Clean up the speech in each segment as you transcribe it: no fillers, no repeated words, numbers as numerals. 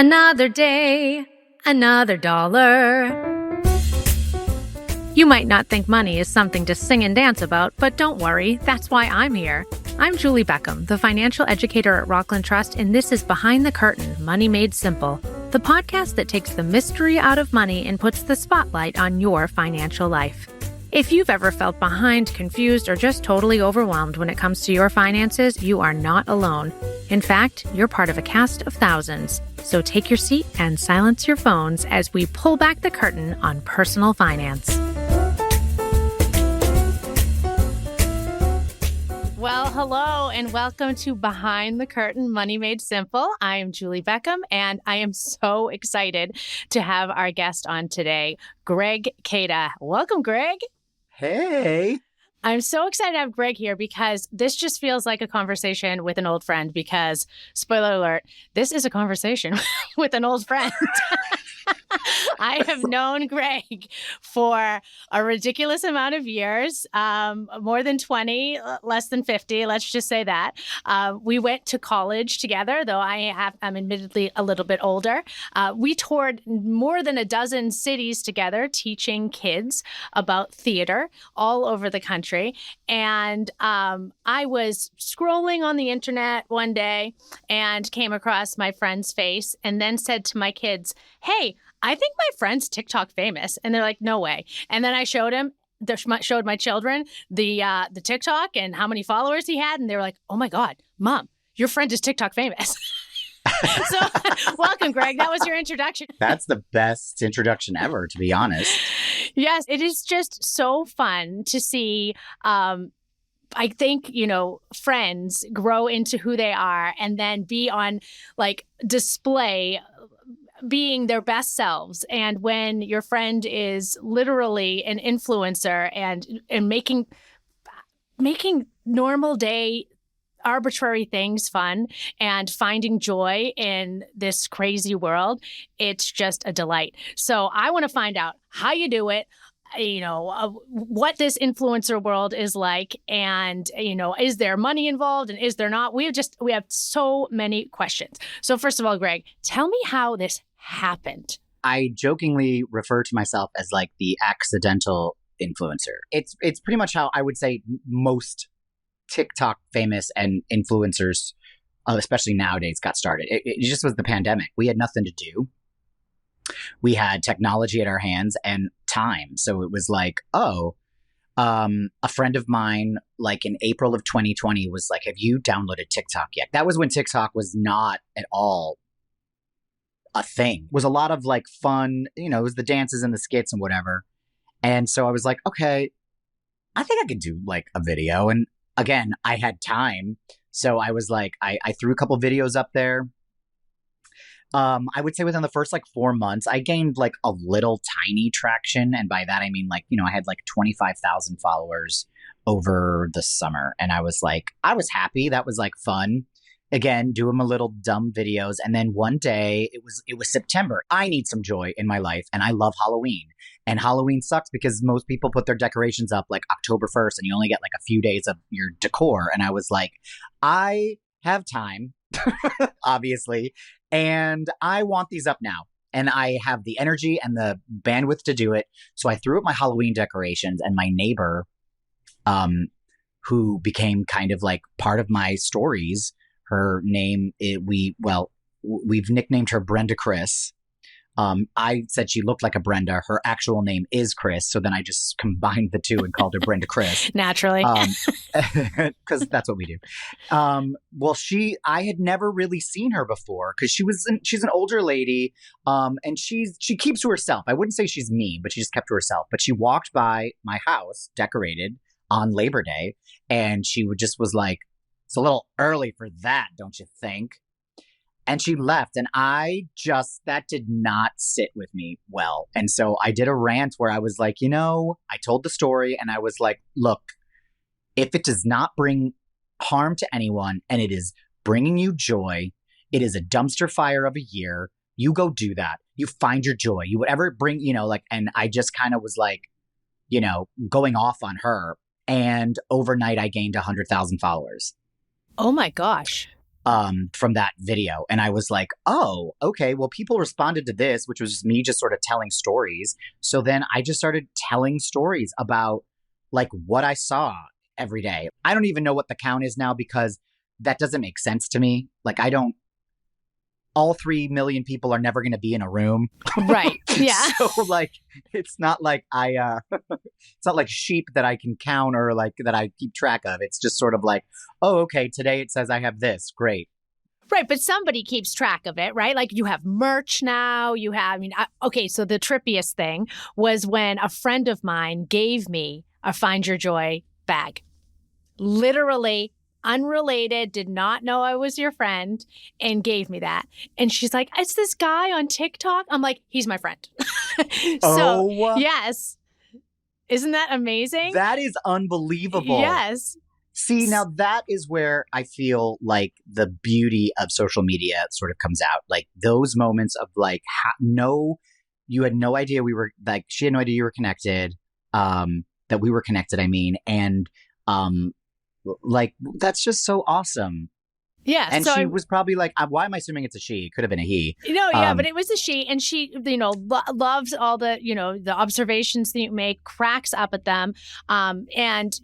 Another day, another dollar. You might not think money is something to sing and dance about, but don't worry, that's why I'm here. I'm Julie Beckham, the financial educator at Rockland Trust, and this is Behind the Curtain, Money Made Simple, the podcast that takes the mystery out of money and puts the spotlight on your financial life. If you've ever felt behind, confused, or just totally overwhelmed when it comes to your finances, you are not alone. In fact, you're part of a cast of thousands. So take your seat and silence your phones as we pull back the curtain on personal finance. Well, hello and welcome to Behind the Curtain, Money Made Simple. I am Julie Beckham, and I am so excited to have our guest on today, Greg Kata. Welcome, Greg. Hey. I'm so excited to have Greg here because this just feels like a conversation with an old friend because, spoiler alert, this is a conversation with an old friend. I have known Greg for a ridiculous amount of years, more than 20, less than 50, let's just say that. We went to college together, though I'm admittedly a little bit older. We toured more than a dozen cities together, teaching kids about theater all over the country. And I was scrolling on the internet one day and came across my friend's face and then said to my kids, "Hey, I think my friend's TikTok famous." And they're like, "No way." And then I showed my children the TikTok and how many followers he had. And they were like, "Oh my God, Mom, your friend is TikTok famous." So welcome, Greg. That was your introduction. That's the best introduction ever, to be honest. Yes, it is just so fun to see. I think, friends grow into who they are and then be on display being their best selves. And when your friend is literally an influencer and making normal day arbitrary things fun and finding joy in this crazy world, it's just a delight. So I want to find out how you do it, what this influencer world is like, and, is there money involved and is there not? We have so many questions. So first of all, Greg, tell me how this happened. I jokingly refer to myself as like the accidental influencer. It's pretty much how I would say most TikTok famous and influencers, especially nowadays, got started. It just was the pandemic. We had nothing to do. We had technology at our hands and time. So it was like, a friend of mine, like in April of 2020 was like, "Have you downloaded TikTok yet?" That was when TikTok was not at all a thing. It was a lot of like fun, it was the dances and the skits and whatever. And so I was like, okay, I think I could do like a video. And again, I had time. So I was like, I threw a couple videos up there. I would say within the first 4 months, I gained like a little tiny traction. And by that, I mean I had like 25,000 followers over the summer. And I was happy. That was like fun. Again, doing my little dumb videos. And then one day it was September. I need some joy in my life. And I love Halloween. And Halloween sucks because most people put their decorations up like October 1st and you only get like a few days of your decor. And I was like, I have time, obviously, and I want these up now. And I have the energy and the bandwidth to do it. So I threw up my Halloween decorations, and my neighbor, who became kind of like part of my stories, her name, we've nicknamed her Brenda Chris. I said she looked like a Brenda. Her actual name is Chris. So then I just combined the two and called her Brenda Chris. Naturally. Because that's what we do. I had never really seen her before because she's an older lady. And she keeps to herself. I wouldn't say she's mean, but she just kept to herself. But she walked by my house decorated on Labor Day. And she was like, "It's a little early for that, don't you think?" And she left, and that did not sit with me well. And so I did a rant where I was like, I told the story, and I was like, look, if it does not bring harm to anyone and it is bringing you joy, it is a dumpster fire of a year, you go do that. You find your joy. You whatever it bring, and I just kind of was like, going off on her. And overnight, I gained 100,000 followers. Oh my gosh. from that video. And I was like, oh, okay, well, people responded to this, which was me just sort of telling stories. So then I just started telling stories about like what I saw every day. I don't even know what the count is now because that doesn't make sense to me. Like, all 3 million people are never going to be in a room. Right. Yeah. So like, it's not like it's not like sheep that I can count or like that I keep track of. It's just sort of like, oh, okay, today it says I have this. Great. Right, but somebody keeps track of it, right? Like you have merch now, okay, so the trippiest thing was when a friend of mine gave me a Find Your Joy bag. Literally unrelated, did not know I was your friend, and gave me that. And she's like, it's this guy on TikTok. I'm like, he's my friend. So, yes. Isn't that amazing? That is unbelievable. Yes. See, now that is where I feel like the beauty of social media sort of comes out. Like those moments of like, you had no idea we were like, she had no idea you were connected, that we were connected, I mean. And like, that's just so awesome. Yeah. And so she was probably like, why am I assuming it's a she? It could have been a he. No, yeah, but it was a she. And she, loves all the, the observations that you make, cracks up at them. And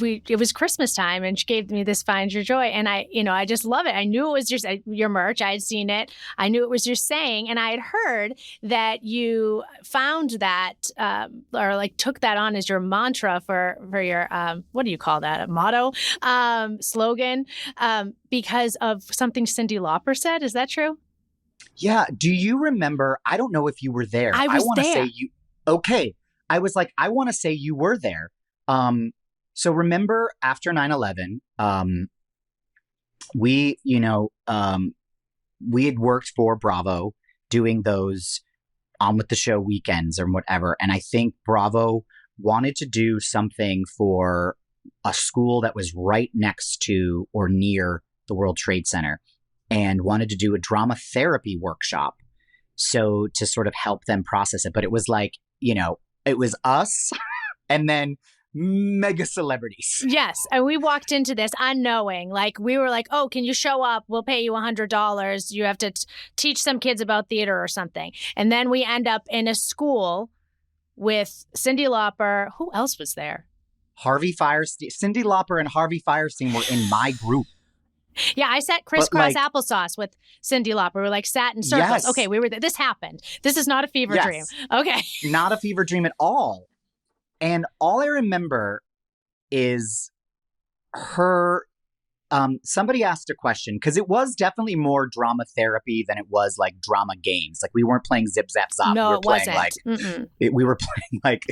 it was Christmas time and she gave me this Find Your Joy. And I just love it. I knew it was just your merch. I had seen it. I knew it was your saying. And I had heard that you found that or like took that on as your mantra for your, what do you call that? A motto, slogan, because of something Cyndi Lauper said. Is that true? Yeah. Do you remember? I don't know if you were there. I was want to there. say you. Okay. I was like, I want to say you were there. So remember after 9/11, we had worked for Bravo doing those On With the Show weekends or whatever. And I think Bravo wanted to do something for a school that was right next to or near the World Trade Center and wanted to do a drama therapy workshop. So to sort of help them process it. But it was like, it was us and then mega celebrities. Yes. And we walked into this unknowing. Like, we were like, oh, can you show up? We'll pay you $100. You have to teach some kids about theater or something. And then we end up in a school with Cyndi Lauper. Who else was there? Harvey Firestein. Cyndi Lauper and Harvey Firestein were in my group. Yeah, I sat crisscross applesauce with Cyndi Lauper. We sat in circles. Yes. Okay, we were there. This happened. This is not a fever dream. Okay. Not a fever dream at all. And all I remember is her, somebody asked a question, because it was definitely more drama therapy than it was like drama games. Like we weren't playing Zip Zap Zop. No, we were it playing wasn't. we were playing like,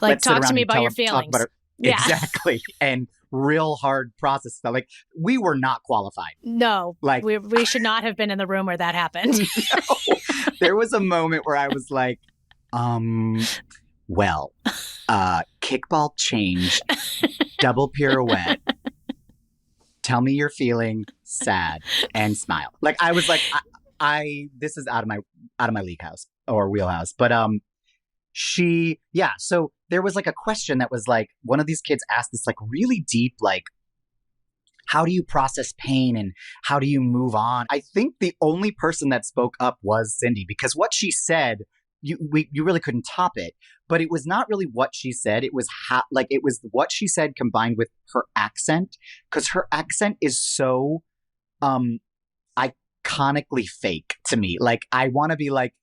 like talk to me about your feelings. Yeah. Exactly. And real hard process stuff. Like we were not qualified. No, like we should not have been in the room where that happened. No. There was a moment where I was like, well, kickball change, double pirouette. Tell me you're feeling sad and smile. Like I was like, I this is out of my league house or wheelhouse. But so there was like a question that was like, one of these kids asked this like really deep, like, how do you process pain and how do you move on? I think the only person that spoke up was Cyndi, because what she said, you really couldn't top it. But it was not really what she said. It was it was what she said combined with her accent, because her accent is so iconically fake to me. Like I want to be like,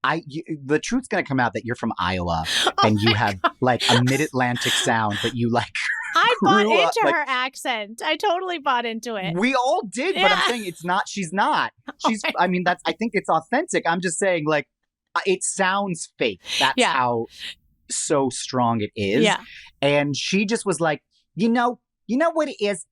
the truth's gonna come out that you're from Iowa and you have like a mid-Atlantic sound, but you like. I bought into her accent. I totally bought into it. We all did, but I'm saying it's not. She's not. She's. I mean, I think it's authentic. I'm just saying, like, it sounds fake. That's how so strong it is. Yeah. And she just was like, you know what it is?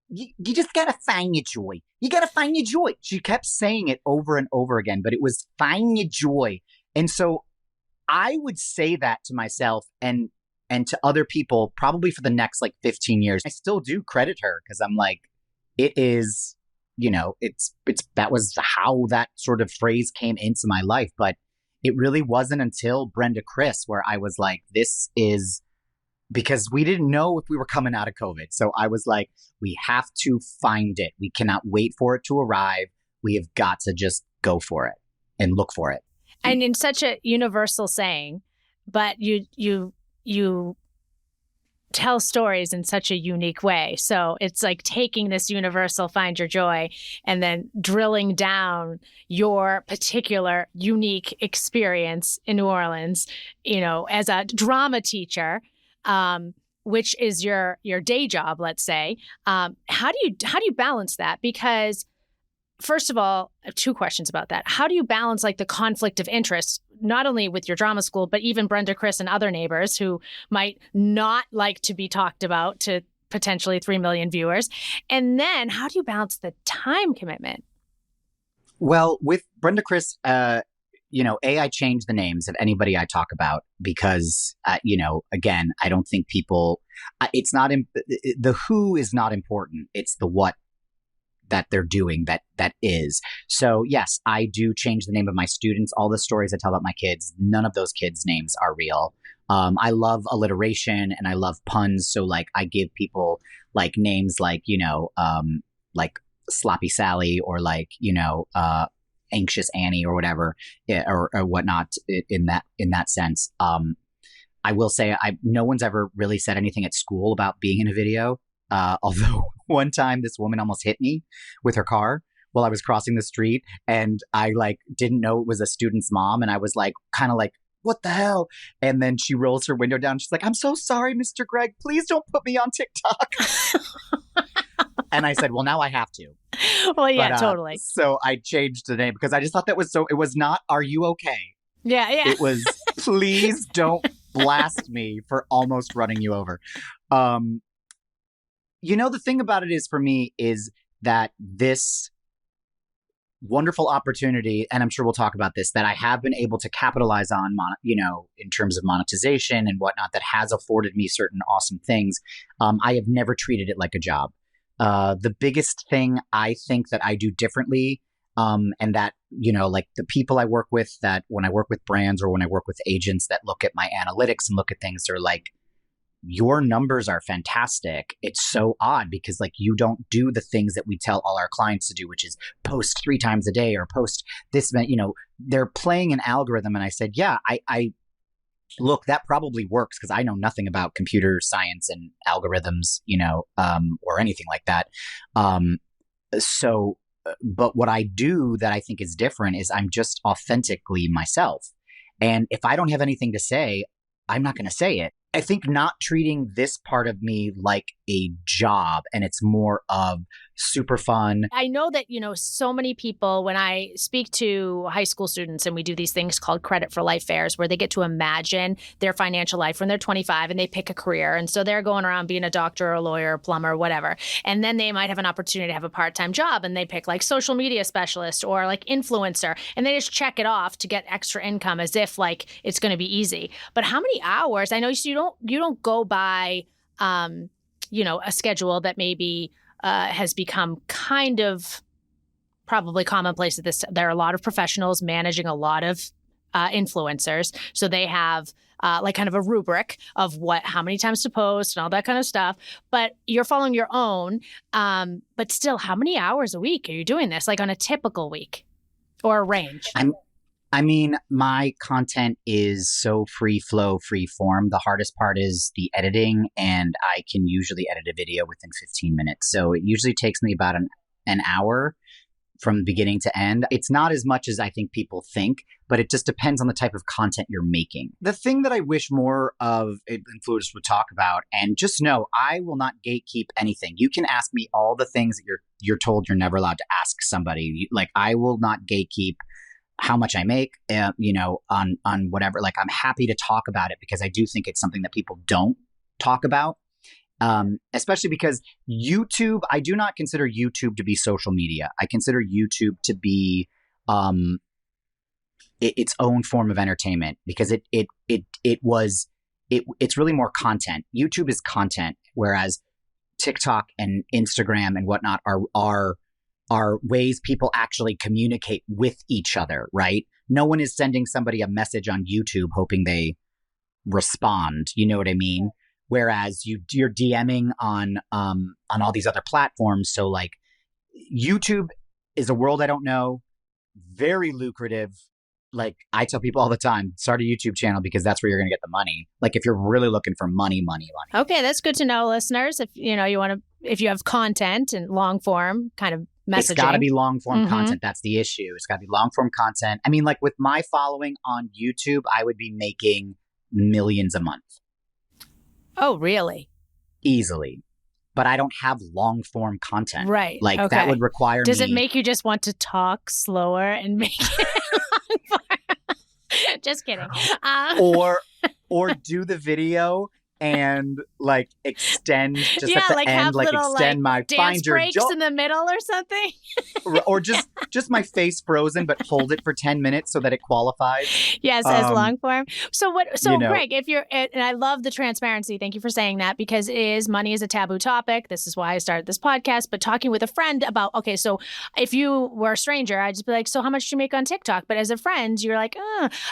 You just gotta find your joy. You gotta find your joy. She kept saying it over and over again, but it was find your joy. And so I would say that to myself and to other people probably for the next like 15 years. I still do credit her because I'm like, it is, it's that was how that sort of phrase came into my life. But it really wasn't until Brenda Criss where I was like, this is because we didn't know if we were coming out of COVID. So I was like, we have to find it. We cannot wait for it to arrive. We have got to just go for it and look for it. And in such a universal saying, but you tell stories in such a unique way. So it's like taking this universal find your joy and then drilling down your particular unique experience in New Orleans, as a drama teacher, which is your day job, let's say. How do you balance that? Because first of all, I have two questions about that. How do you balance like the conflict of interest, not only with your drama school, but even Brenda, Chris, and other neighbors who might not like to be talked about to potentially 3 million viewers? And then how do you balance the time commitment? Well, with Brenda, Chris, I changed the names of anybody I talk about because, again, I don't think people, it's not, the who is not important. It's the what that they're doing that is. So yes, I do change the name of my students. All the stories I tell about my kids, none of those kids' names are real. I love alliteration and I love puns. So like I give people like names like, like Sloppy Sally or like, Anxious Annie or whatever, or whatnot in that sense. I will say no one's ever really said anything at school about being in a video. Although one time this woman almost hit me with her car while I was crossing the street and I like didn't know it was a student's mom. And I was like, kind of like, what the hell? And then she rolls her window down. She's like, I'm so sorry, Mr. Greg. Please don't put me on TikTok. And I said, well, now I have to. Well, yeah, totally. So I changed the name because I just thought that was it was not, are you okay? Yeah. It was, please don't blast me for almost running you over. The thing about it is for me is that this wonderful opportunity, and I'm sure we'll talk about this, that I have been able to capitalize on, in terms of monetization and whatnot, that has afforded me certain awesome things. I have never treated it like a job. The biggest thing I think that I do differently, and that, like the people I work with, that when I work with brands or when I work with agents that look at my analytics and look at things, they're like, your numbers are fantastic. It's so odd because like you don't do the things that we tell all our clients to do, which is post 3 times a day or post this, they're playing an algorithm. And I said, yeah, I look, that probably works because I know nothing about computer science and algorithms, or anything like that. But what I do that I think is different is I'm just authentically myself. And if I don't have anything to say, I'm not going to say it. I think not treating this part of me like a job, and it's more of super fun. I know that, so many people, when I speak to high school students and we do these things called credit for life fairs where they get to imagine their financial life when they're 25 and they pick a career. And so they're going around being a doctor or a lawyer or plumber or whatever. And then they might have an opportunity to have a part-time job and they pick like social media specialist or like influencer and they just check it off to get extra income as if like it's going to be easy. But how many hours? I know you don't go by, a schedule that maybe has become kind of probably commonplace at this. There are a lot of professionals managing a lot of influencers. So they have like kind of a rubric of how many times to post and all that kind of stuff. But you're following your own. But still, how many hours a week are you doing this? Like on a typical week or a range? My content is so free flow, free form. The hardest part is the editing, and I can usually edit a video within 15 minutes. So it usually takes me about an hour from beginning to end. It's not as much as I think people think, but it just depends on the type of content you're making. The thing that I wish more of influencers would talk about, and just know, I will not gatekeep anything. You can ask me all the things that you're told you're never allowed to ask somebody. Like, I will not gatekeep how much I make, on whatever. Like, I'm happy to talk about it because I do think it's something that people don't talk about. Especially because YouTube, I do not consider YouTube to be social media. I consider YouTube to be its own form of entertainment because it's really more content. YouTube is content, whereas TikTok and Instagram and whatnot are ways people actually communicate with each other, right? No one is sending somebody a message on YouTube hoping they respond. You know what I mean? Whereas you're DMing on all these other platforms. So like YouTube is a world I don't know, very lucrative. Like I tell people all the time, start a YouTube channel because that's where you're going to get the money. Like if you're really looking for money. Okay, that's good to know, listeners. If you want to, if you have content and long form kind of messaging, it's got to be long form content. That's the issue. It's got to be long form content. I mean, like with my following on YouTube, I would be making millions a month. Oh, really? Easily. But I don't have long form content. Right. Like okay. that would require Does me. it make you just want to talk slower and make it long form? Just kidding. Or do the video and like extend just at the like end, have like little, extend my dance find your breaks in the middle or something. or just my face frozen, but hold it for 10 minutes so that it qualifies. Yes, as long form. So Greg, if you're, and I love the transparency. Thank you for saying that because money is a taboo topic. This is why I started this podcast. But talking with a friend about, okay, so if you were a stranger, I'd just be like, so how much do you make on TikTok? But as a friend, you're like,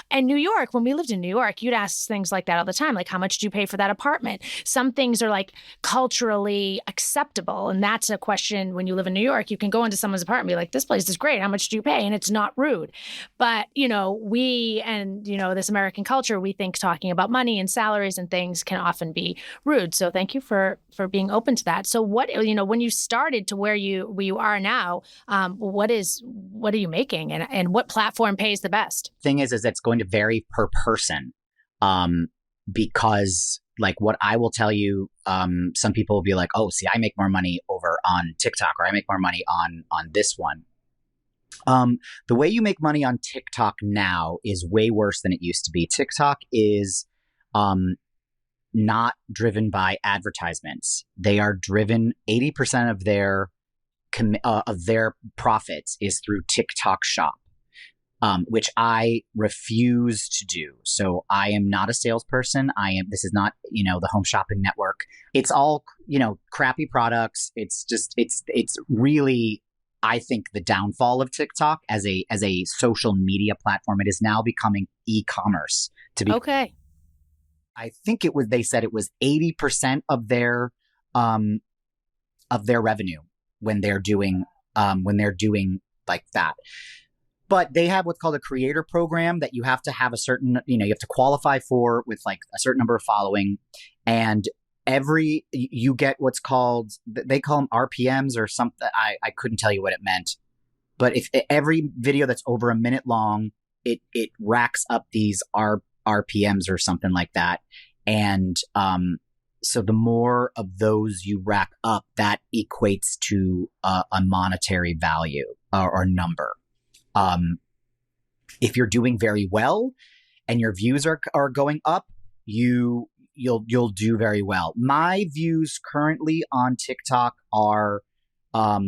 and New York, when we lived in New York, you'd ask things like that all the time. Like, how much do you pay for that apartment? Some things are like culturally acceptable. And that's a question when you live in New York. You can go into someone's apartment and be like, this place is great. How much do you pay? And it's not rude. But, we and, this American culture, we think talking about money and salaries and things can often be rude. So thank you for being open to that. So what, when you started to where you are now, what are you making and what platform pays the best? Thing is it's going to vary per person. Because like what I will tell you, some people will be like, oh, see, I make more money over on TikTok or I make more money on this one. The way you make money on TikTok now is way worse than it used to be. TikTok is not driven by advertisements. They are driven 80% of their profits is through TikTok Shop. Which I refuse to do. So I am not a salesperson. This is not, the Home Shopping Network. It's all, crappy products. It's really, I think, the downfall of TikTok as a social media platform. It is now becoming e-commerce okay. I think they said it was 80% of their revenue when they're doing like that. But they have what's called a creator program that you have to have a certain, you have to qualify for with like a certain number of following. And you get what's called, they call them RPMs or something. I couldn't tell you what it meant. But if every video that's over a minute long, it racks up these RPMs or something like that. And so the more of those you rack up, that equates to a monetary value or number. If you're doing very well and your views are going up, you'll do very well. My views currently on TikTok are, I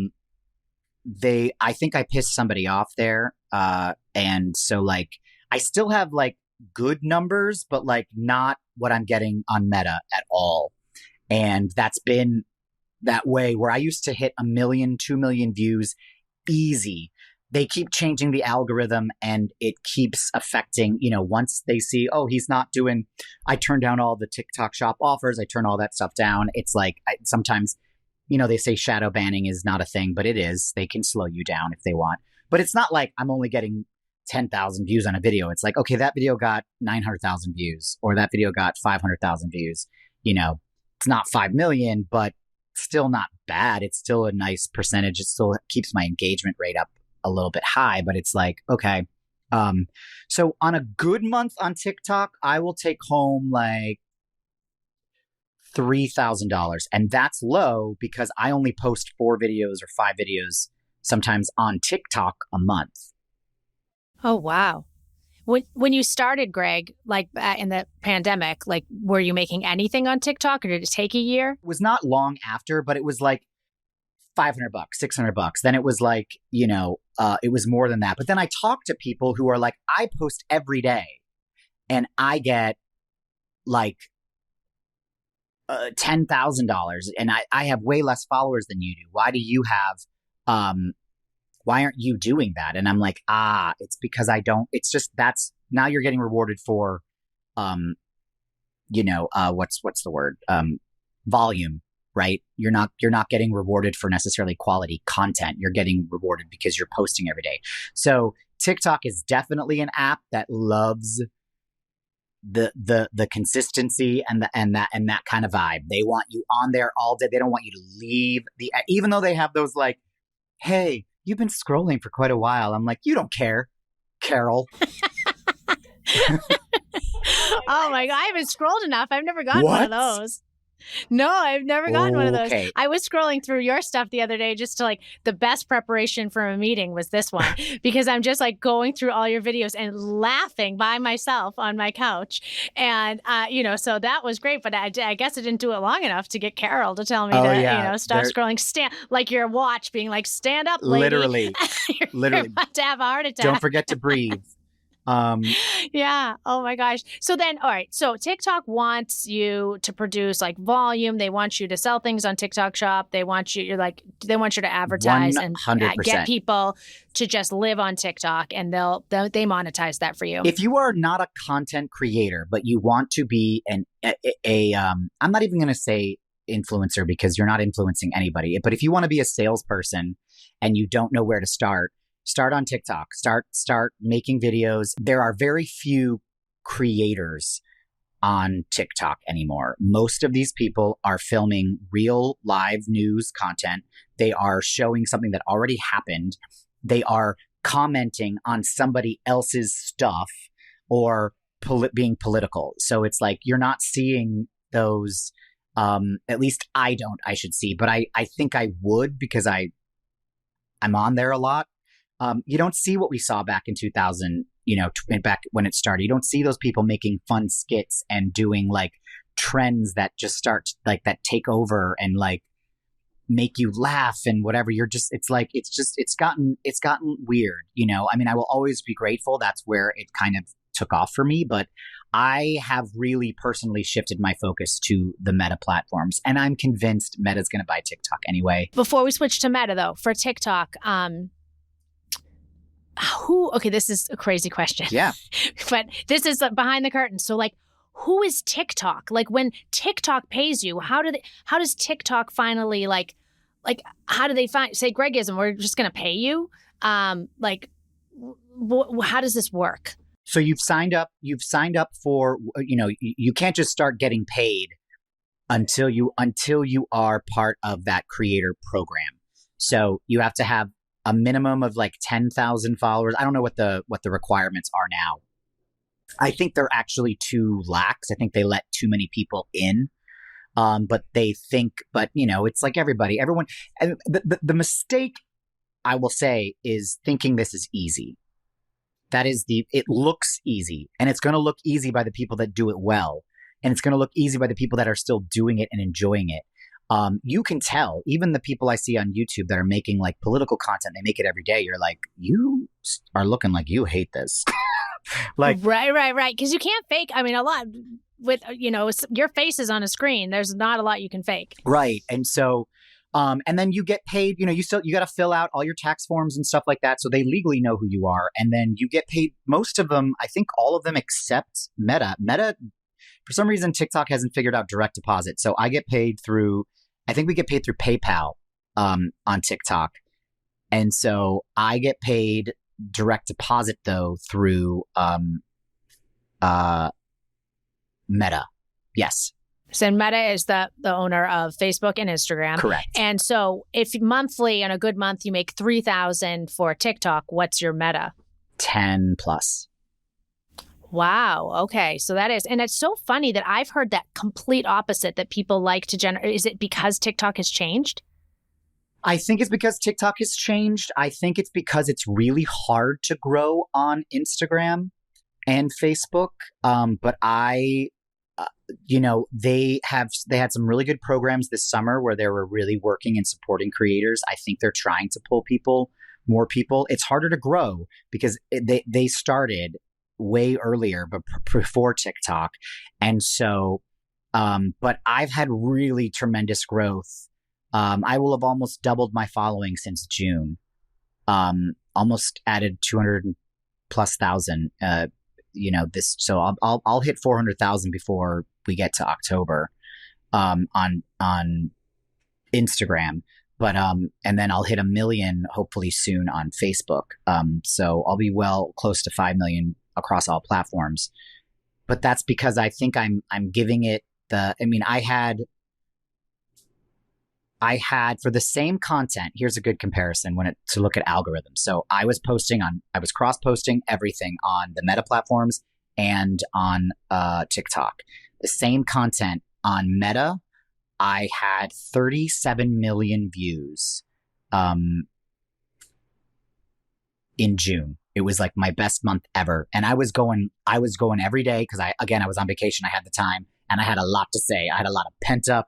think I pissed somebody off there. And so like, I still have like good numbers, but like not what I'm getting on Meta at all. And that's been that way where I used to hit 1 million, 2 million views easy. They keep changing the algorithm and it keeps affecting, once they see, oh, he's not doing, I turn down all the TikTok Shop offers. I turn all that stuff down. It's like sometimes, they say shadow banning is not a thing, but it is. They can slow you down if they want. But it's not like I'm only getting 10,000 views on a video. It's like, okay, that video got 900,000 views or that video got 500,000 views. It's not 5 million, but still not bad. It's still a nice percentage. It still keeps my engagement rate up a little bit high, but it's like, okay. So on a good month on TikTok, I will take home like $3,000. And that's low because I only post 4 videos or 5 videos sometimes on TikTok a month. Oh, wow. When you started, Greg, like in the pandemic, like were you making anything on TikTok or did it take a year? It was not long after, but it was like $500, $600. Then it was like, it was more than that. But then I talked to people who are like, I post every day and I get like $10,000 and I have way less followers than you do. Why do you have, why aren't you doing that? And I'm like, it's because I don't, it's just, now you're getting rewarded for, what's the word? Volume, right? You're not getting rewarded for necessarily quality content. You're getting rewarded because you're posting every day. So TikTok is definitely an app that loves the consistency and that kind of vibe. They want you on there all day. They don't want you to leave even though they have those like, hey, you've been scrolling for quite a while. I'm like, you don't care, Carol. Oh my God. I haven't scrolled enough. I've never gotten one What? of those. No, I've never gotten one of those. Okay. I was scrolling through your stuff the other day just to like the best preparation for a meeting was this one because I'm just like going through all your videos and laughing by myself on my couch. And, so that was great. But I guess I didn't do it long enough to get Carol to tell me stop scrolling, stand like your watch being like, stand up, lady. Literally. You're about to have a heart attack. Don't forget to breathe. Yeah. Oh my gosh. So then, all right. So TikTok wants you to produce like volume. They want you to sell things on TikTok Shop. They want you to advertise 100%. and get people to just live on TikTok, and they monetize that for you. If you are not a content creator, but you want to be I'm not even going to say influencer because you're not influencing anybody. But if you want to be a salesperson and you don't know where to start on TikTok, start making videos. There are very few creators on TikTok anymore. Most of these people are filming real live news content. They are showing something that already happened. They are commenting on somebody else's stuff or being political. So it's like, you're not seeing those, at least I should see, but I think I would because I'm on there a lot. You don't see what we saw back in 2000, back when it started. You don't see those people making fun skits and doing like trends that just start like that take over and like make you laugh and whatever. It's gotten weird, I mean, I will always be grateful. That's where it kind of took off for me, but I have really personally shifted my focus to the Meta platforms, and I'm convinced Meta's going to buy TikTok anyway. Before we switch to Meta though, for TikTok, this is a crazy question. Yeah. But this is behind the curtain. So like, who is TikTok? Like when TikTok pays you, how does TikTok finally how do they say, Gregism, we're just going to pay you? How does this work? So you've signed up for, you can't just start getting paid until you are part of that creator program. So you have to have a minimum of like 10,000 followers. I don't know what the requirements are now. I think they're actually too lax. I think they let too many people in. But it's like everyone. And the mistake I will say is thinking this is easy. It looks easy, and it's going to look easy by the people that do it well. And it's going to look easy by the people that are still doing it and enjoying it. You can tell, even the people I see on YouTube that are making like political content, they make it every day. You're like, you are looking like you hate this. Like, right. Because you can't fake. I mean, a lot with, your face is on a screen. There's not a lot you can fake. Right. And so, and then you get paid, you got to fill out all your tax forms and stuff like that. So they legally know who you are. And then you get paid, most of them, I think all of them except Meta. For some reason, TikTok hasn't figured out direct deposit. So I think we get paid through PayPal on TikTok. And so I get paid direct deposit though through Meta. Yes. So Meta is the owner of Facebook and Instagram. Correct. And so if monthly, on a good month, you make $3,000 for TikTok, what's your Meta? 10 plus. Wow. Okay. So that is, and it's so funny that I've heard that complete opposite, that people like to generate. Is it because TikTok has changed? I think it's because TikTok has changed. I think it's because it's really hard to grow on Instagram and Facebook. But they had some really good programs this summer where they were really working and supporting creators. I think they're trying to pull more people. It's harder to grow because they started way earlier, but before TikTok. And so, but I've had really tremendous growth. I will have almost doubled my following since June. Almost added 200,000+. So I'll hit 400,000 before we get to October on Instagram. But and then I'll hit 1 million hopefully soon on Facebook. So I'll be well close to 5 million across all platforms. But that's because I think I'm giving it I mean, I had for the same content. Here's a good comparison to look at algorithms. So I was cross posting everything on the Meta platforms and on TikTok. The same content on Meta, I had 37 million views in June. It was like my best month ever. And I was going every day because I was on vacation. I had the time and I had a lot to say. I had a lot of pent up.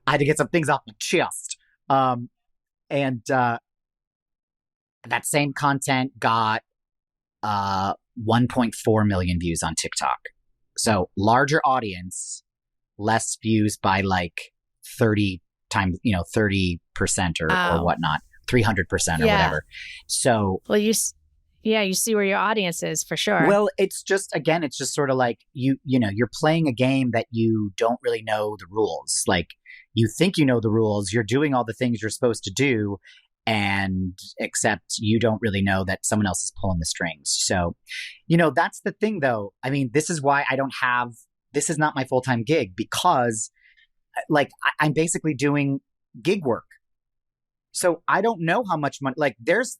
I had to get some things off my chest. And that same content got 1.4 million views on TikTok. So larger audience, less views by like 30 times, 30% or whatnot, 300% or whatever. So, well, you see where your audience is for sure. Well, it's just sort of like you're playing a game that you don't really know the rules. Like you think you know the rules, you're doing all the things you're supposed to do, and except you don't really know that someone else is pulling the strings. So, that's the thing though. I mean, this is why this is not my full-time gig, because like I'm basically doing gig work. So I don't know how much money, like there's,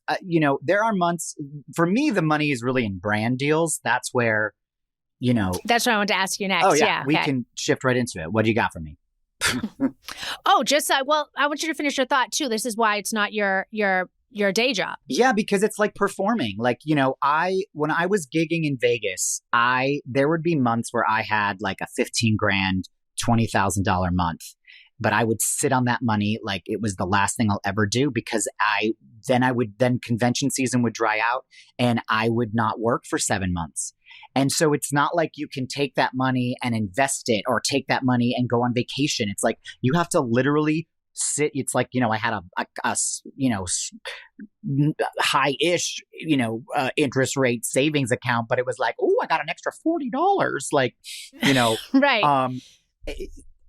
there are months for me, the money is really in brand deals. That's where, That's what I want to ask you next. Oh yeah. We can shift right into it. What do you got for me? Well, I want you to finish your thought too. This is why it's not your day job. Yeah, because it's like performing. Like, when I was gigging in Vegas, there would be months where I had like a 15 grand, $20,000 month. But I would sit on that money like it was the last thing I'll ever do, because then convention season would dry out and I would not work for 7 months. And so it's not like you can take that money and invest it or take that money and go on vacation. It's like you have to literally sit. It's like, I had a high-ish, interest rate savings account, but it was like, oh, I got an extra $40. Like, right.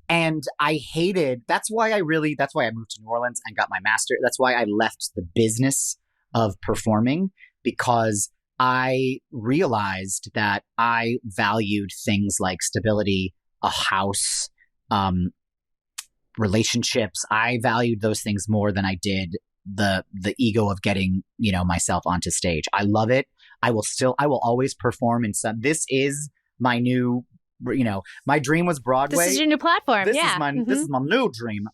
And I hated, that's why I moved to New Orleans and got my master. That's why I left the business of performing, because I realized that I valued things like stability, a house, relationships. I valued those things more than I did the ego of getting, myself onto stage. I love it. I will always perform this is my new, my dream was Broadway. This is your new platform. This is my new dream.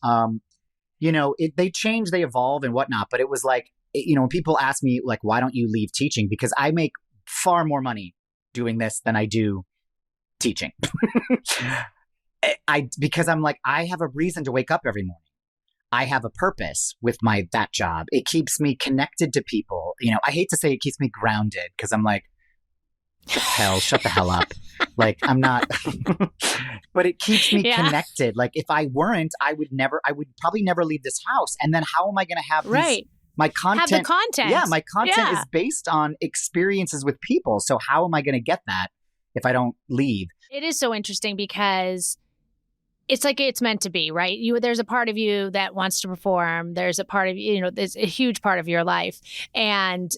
They change, they evolve and whatnot, but it was like, when people ask me like, why don't you leave teaching? Because I make far more money doing this than I do teaching. Because I'm like, I have a reason to wake up every morning. I have a purpose with that job. It keeps me connected to people. I hate to say it keeps me grounded, because I'm like, shut the hell up. Like I'm not, but it keeps me connected. Like if I weren't, I would probably never leave this house. And then how am I going to have my content? Have the content. Yeah. My content is based on experiences with people. So how am I going to get that if I don't leave? It is so interesting because it's like it's meant to be, right? There's a part of you that wants to perform. There's a part of there's a huge part of your life, and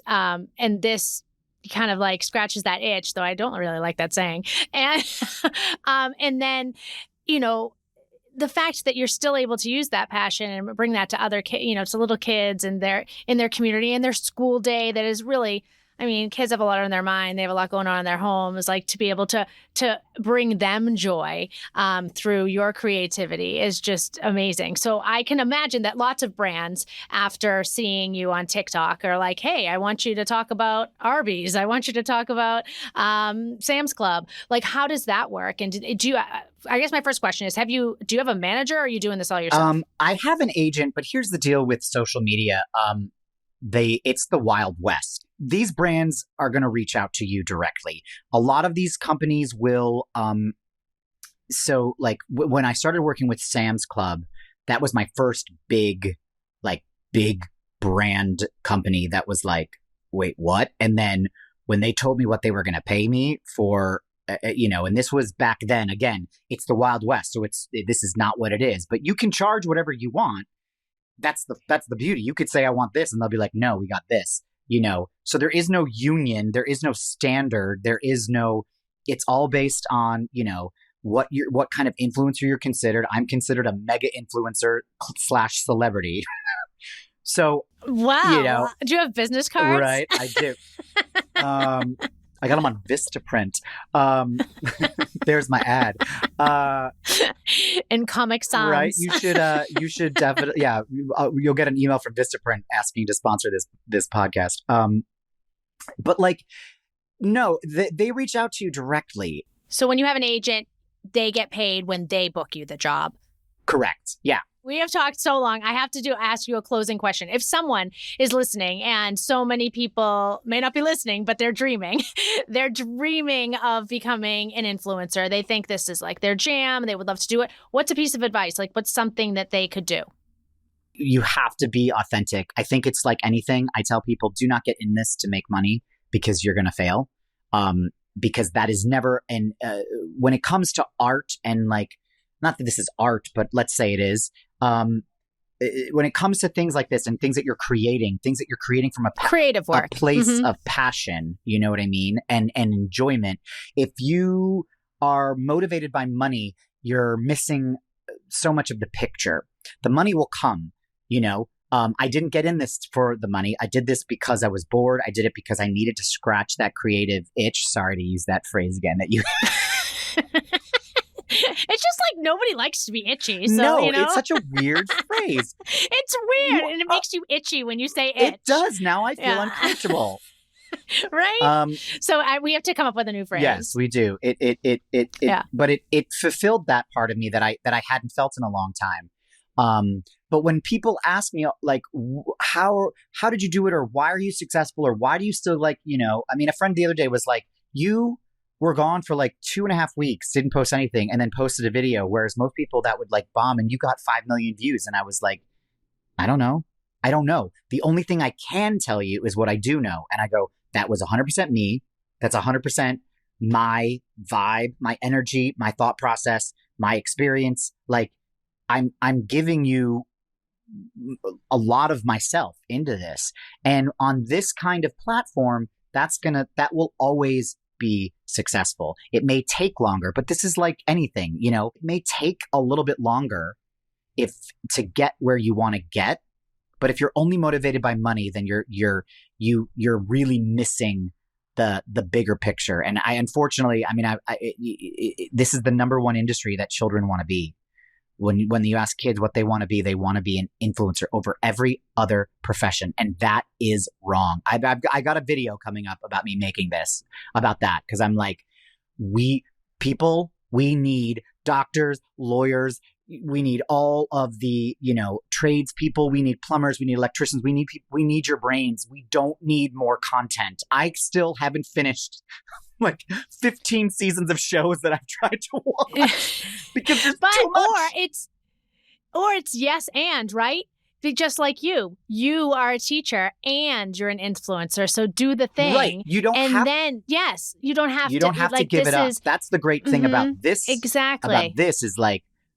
this kind of like scratches that itch, though I don't really like that saying. And and then the fact that you're still able to use that passion and bring that to other to little kids and in their community and their school day, that is really, I mean, kids have a lot on their mind. They have a lot going on in their homes. Like to be able to bring them joy through your creativity is just amazing. So I can imagine that lots of brands, after seeing you on TikTok, are like, hey, I want you to talk about Arby's. I want you to talk about Sam's Club. Like, how does that work? And do you? I guess my first question is, do you have a manager, or are you doing this all yourself? I have an agent, but here's the deal with social media. It's the Wild West. These brands are going to reach out to you directly. A lot of these companies will, so like when I started working with Sam's Club, that was my first big brand company that was like, wait, what? And then when they told me what they were going to pay me for and this was back then. Again, it's the Wild West, so this is not what it is. But you can charge whatever you want. That's the beauty. You could say I want this, and they'll be like, no, we got this. So there is no union, there is no standard, there is no. It's all based on what kind of influencer you're considered. I'm considered a mega influencer / celebrity. So wow, do you have business cards? Right, I do. I got them on Vistaprint. There's my ad. In Comic Sans. Right. You should definitely. Yeah. You'll get an email from Vistaprint asking to sponsor this podcast. But no, they reach out to you directly. So when you have an agent, they get paid when they book you the job. Correct. Yeah. We have talked so long. I have to ask you a closing question. If someone is listening, and so many people may not be listening, but they're dreaming, they're dreaming of becoming an influencer. They think this is like their jam. They would love to do it. What's a piece of advice? What's something that they could do? You have to be authentic. I think it's like anything. I tell people, do not get in this to make money because you're going to fail. Because that is never, and when it comes to art and not that this is art, but let's say it is. When it comes to things like this and things that you're creating from a creative work, a place of passion, you know what I mean, and enjoyment. If you are motivated by money, you're missing so much of the picture. The money will come, I didn't get in this for the money. I did this because I was bored. I did it because I needed to scratch that creative itch. Sorry to use that phrase again that you. It's just nobody likes to be itchy. So, no, it's such a weird phrase. It's weird, and it makes you itchy when you say itch. It does. Now I feel uncomfortable. Right? So we have to come up with a new phrase. Yes, we do. But it fulfilled that part of me that I hadn't felt in a long time. But when people ask me how did you do it, or why are you successful, or why do you still a friend the other day was like, you were gone for 2.5 weeks, didn't post anything, and then posted a video, whereas most people that would bomb, and you got 5 million views. And I was like, I don't know. The only thing I can tell you is what I do know. And I go, that was 100% me. That's 100% my vibe, my energy, my thought process, my experience. I'm giving you a lot of myself into this. And on this kind of platform, that will always be successful. It may take longer, but this is like anything, it may take a little bit longer to get where you want to get. But if you're only motivated by money, then you're really missing the bigger picture. And unfortunately, this is the number one industry that children want to be. When you ask kids what they want to be, they want to be an influencer over every other profession. And that is wrong. I got a video coming up about me making this, about that. Because I'm like, we need doctors, lawyers. We need all of the, trades people. We need plumbers. We need electricians. We need your brains. We don't need more content. I still haven't finished 15 seasons of shows that I've tried to watch because there's too much. Or it's yes and, right? Just like you are a teacher and you're an influencer, so do the thing. Right. You don't have to give it up. That's the great thing about this. Exactly. About this is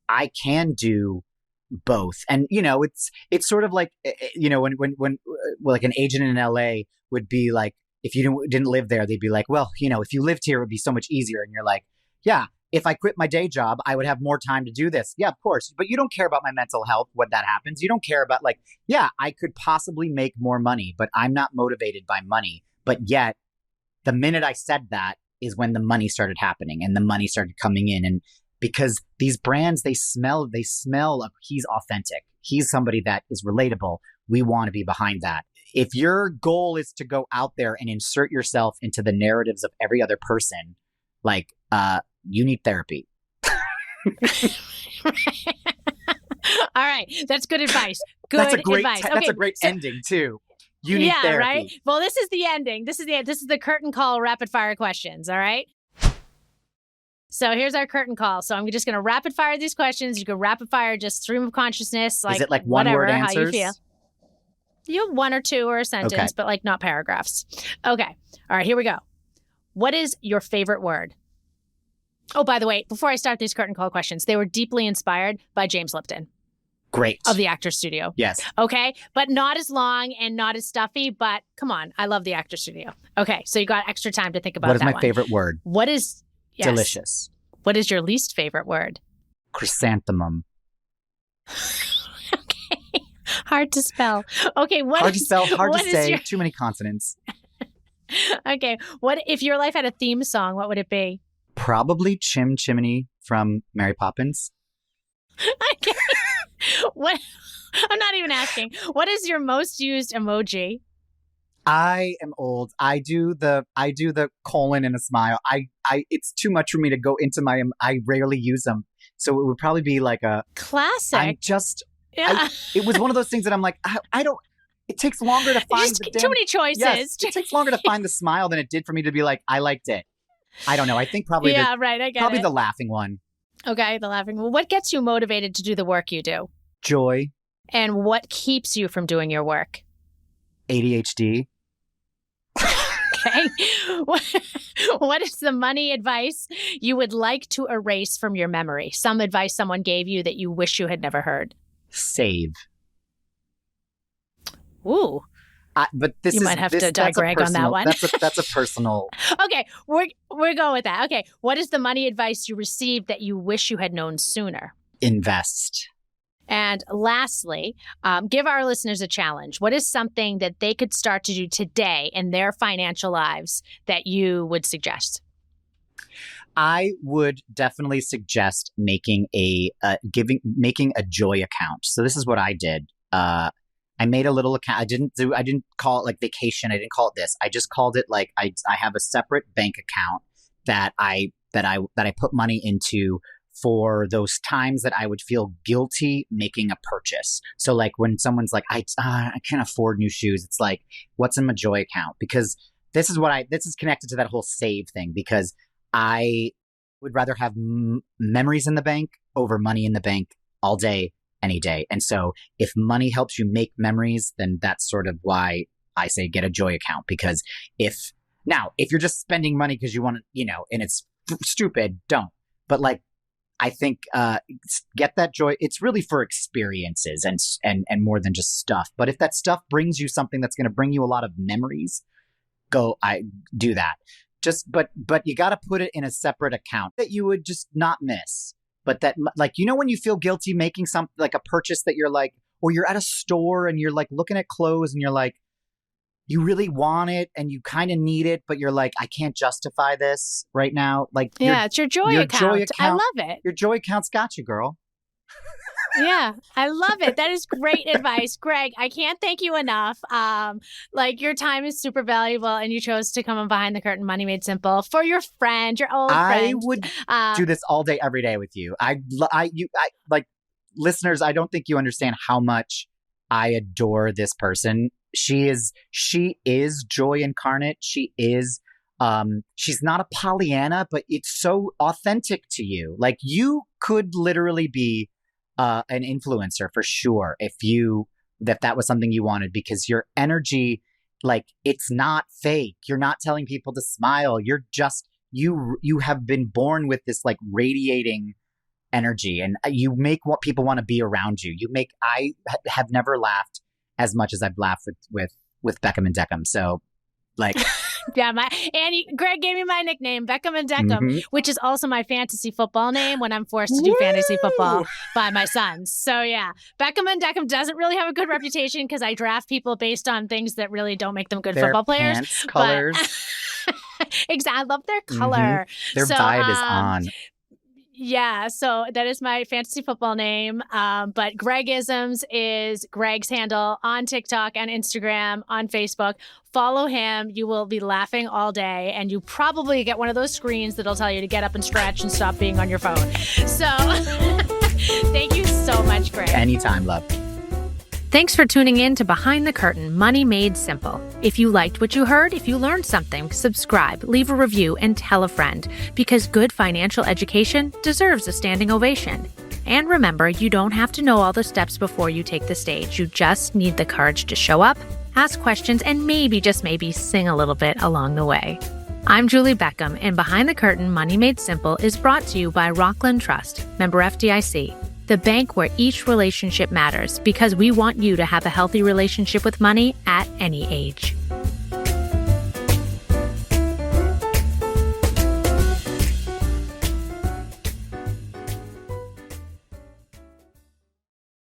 I can do both. And it's sort of when an agent in LA would be like, if you didn't live there, they'd be like, well, if you lived here, it would be so much easier. And you're like, yeah, if I quit my day job, I would have more time to do this. Yeah, of course. But you don't care about my mental health when that happens. You don't care about I could possibly make more money, but I'm not motivated by money. But yet the minute I said that is when the money started happening and the money started coming in. And because these brands, they smell he's authentic. He's somebody that is relatable. We want to be behind that. If your goal is to go out there and insert yourself into the narratives of every other person, you need therapy. All right. That's good advice. That's a great ending too. You need therapy. Right? Well, this is the ending. This is the curtain call rapid fire questions. All right. So here's our curtain call. So I'm just going to rapid fire these questions. You can rapid fire just stream of consciousness. Is it one word answers? How you feel. You have one or two or a sentence, okay, but not paragraphs. Okay. All right, here we go. What is your favorite word? Oh, by the way, before I start these curtain call questions, they were deeply inspired by James Lipton. Great. Of the Actors Studio. Yes. Okay. But not as long and not as stuffy, but come on. I love the Actors Studio. Okay. So you got extra time to think about that. What is my favorite word? What is delicious? What is your least favorite word? Chrysanthemum. Okay. Hard to spell. Okay. Hard to spell, hard to say, too many consonants. Okay. What if your life had a theme song, what would it be? Probably Chim Chimney from Mary Poppins. Okay. What? I'm not even asking. What is your most used emoji? I am old. I do the colon and a smile. It's too much for me to go into my. I rarely use them, so it would probably be like a classic. It was one of those things that I'm like, I don't. It takes longer to find too many choices. Yes, it takes longer to find the smile than it did for me to be like, I liked it. I don't know. I think probably I get probably it. the laughing one. Okay, the laughing. Well, what gets you motivated to do the work you do? Joy. And what keeps you from doing your work? ADHD. Okay. What is the money advice you would like to erase from your memory? Some advice someone gave you that you wish you had never heard. Save. Ooh. But you might have to digress on that one. That's a personal. Okay, we're going with that. Okay, what is the money advice you received that you wish you had known sooner? Invest. And lastly, give our listeners a challenge. What is something that they could start to do today in their financial lives that you would suggest? I would definitely suggest making a joy account. So this is what I did. I made a little account. I didn't call it like vacation. I didn't call it this. I just called it like I have a separate bank account that I put money into for those times that I would feel guilty making a purchase. So like when someone's like, I can't afford new shoes. It's like, what's in my joy account? Because this is connected to that whole save thing, because I would rather have memories in the bank over money in the bank all day, any day. And so if money helps you make memories, then that's sort of why I say get a joy account. Because if you're just spending money because you want to, and it's stupid, don't. But like, I think get that joy. It's really for experiences and more than just stuff. But if that stuff brings you something that's going to bring you a lot of memories, I do that. But you got to put it in a separate account that you would just not miss. But that, like, when you feel guilty making something like a purchase that you're like, or you're at a store and you're like looking at clothes and you're like, you really want it and you kind of need it, but you're like, I can't justify this right now. Like, it's your joy account. I love it. Your joy account's got you, girl. Yeah, I love it. That is great advice. Greg, I can't thank you enough. Your time is super valuable and you chose to come on Behind the Curtain Money Made Simple for your friend, your old friend. I would do this all day, every day with you. Listeners, I don't think you understand how much I adore this person. She is joy incarnate. She is, she's not a Pollyanna, but it's so authentic to you. Like, you could literally be an influencer for sure if that was something you wanted, because your energy, like, it's not fake. You're not telling people to smile. You're just, you have been born with this like radiating energy, and you make what people want to be around you. I have never laughed as much as I've laughed with Beckham and Deckham. So like, yeah, Greg gave me my nickname, Beckham and Deckham, which is also my fantasy football name when I'm forced to do fantasy football by my sons. So yeah, Beckham and Deckham doesn't really have a good reputation because I draft people based on things that really don't make them good football players. Pants colors. Exactly. I love their color. Their vibe is on. Yeah, so that is my fantasy football name. But Gregisms is Greg's handle on TikTok and Instagram, on Facebook. Follow him. You will be laughing all day, and you probably get one of those screens that'll tell you to get up and stretch and stop being on your phone. So thank you so much, Greg. Anytime, love. Thanks for tuning in to Behind the Curtain, Money Made Simple. If you liked what you heard, if you learned something, subscribe, leave a review, and tell a friend, because good financial education deserves a standing ovation. And remember, you don't have to know all the steps before you take the stage. You just need the courage to show up, ask questions, and maybe, just maybe, sing a little bit along the way. I'm Julie Beckham, and Behind the Curtain, Money Made Simple is brought to you by Rockland Trust, member FDIC, the bank where each relationship matters, because we want you to have a healthy relationship with money at any age.